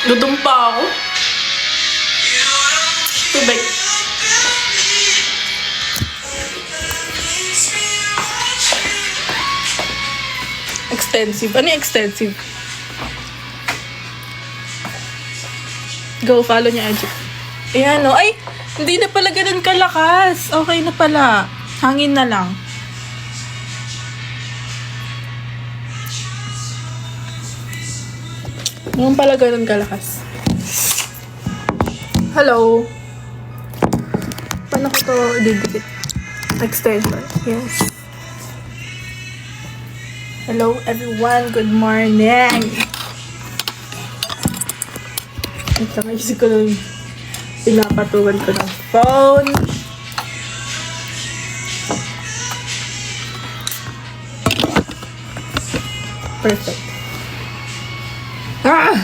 Gutom pa ako. Tubig. Extensive. Ano yung extensive? Go, follow niya, Edgy. Ayan, no? Ay, hindi na pala ganun kalakas. Okay na pala. Hangin na lang. Ngayon pala ganun kalakas. Hello. Paano ko to didikit? Extension. Yes. Hello everyone. Good morning. Ito nga isip ko nung pinapatugan ko ng phone. Perfect. Ah!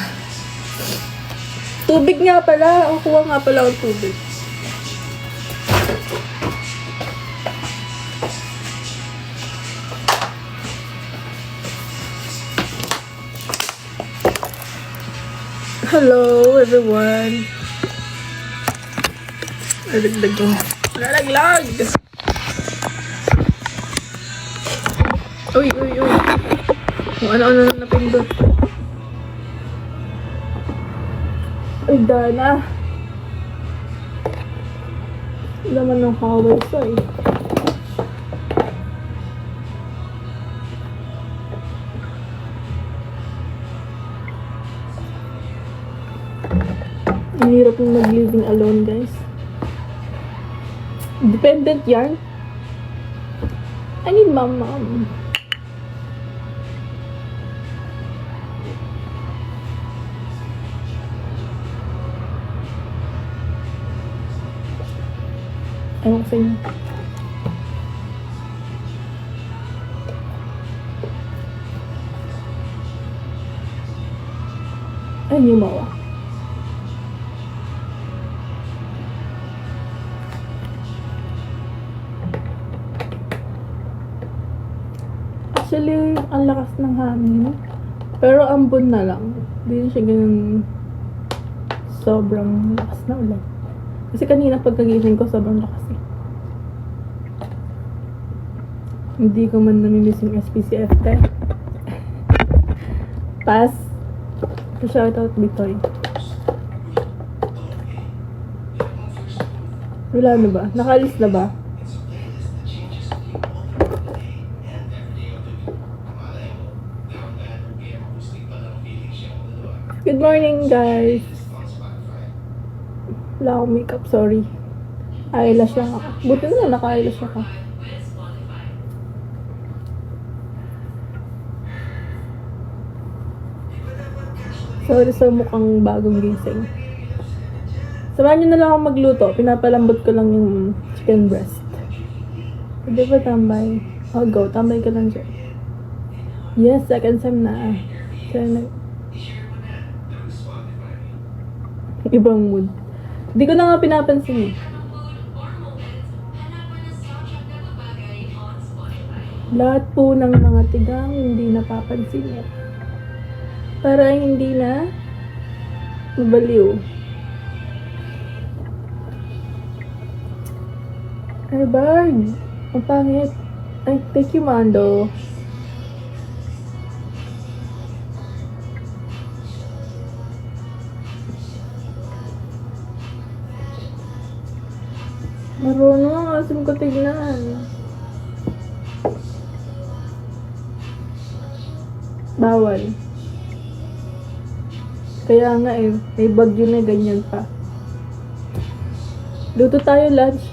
Tubig nga pala. O, kuha nga pala ang tubig. Hello, everyone. Lalaglag yung... Lalaglag! Uy, uy, uy. Kung ano-ano na napindot. Ay, Dana. Laman ng kawal sa eh. Ang hirap yung mag-living alone, guys. Dependent yan. I need mom. Ewan ko sa inyo. Ay, yumawa. Actually, ang lakas ng hangin. Pero ambon na lang. Hindi siya ganun sobrang lakas na ulan. Kasi kanina pagkagising ko, sobrang lakas eh. Hindi ko man namimiss yung SPCF tayo. Pass. Shoutout Bitoy. Wala na ba? Nakaalis na ba? Good morning, guys. Wala akong makeup, sorry. Eyelash lang ako. Buti na lang naka-eyelash ako. Sorry sa mukhang bagong gising. Samahan nyo na lang ako magluto. Pinapalambot ko lang yung chicken breast. Pwede ba tambay? Oh, go. Tambay ka lang dyan. Yes, second time na. Ibang mood. Hindi ko na nga pinapansin eh. Lahat po ng mga tigang hindi napapansin niya. Para hindi na mabaliw. Ay, Barn. Ang pangit. Ay, thank you, Mando. Marunong ang asim ko tignan. Bawal. Kaya nga eh, may bagyo na ganyan pa. Luto tayo lunch.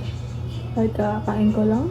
Kahit kakain ko lang.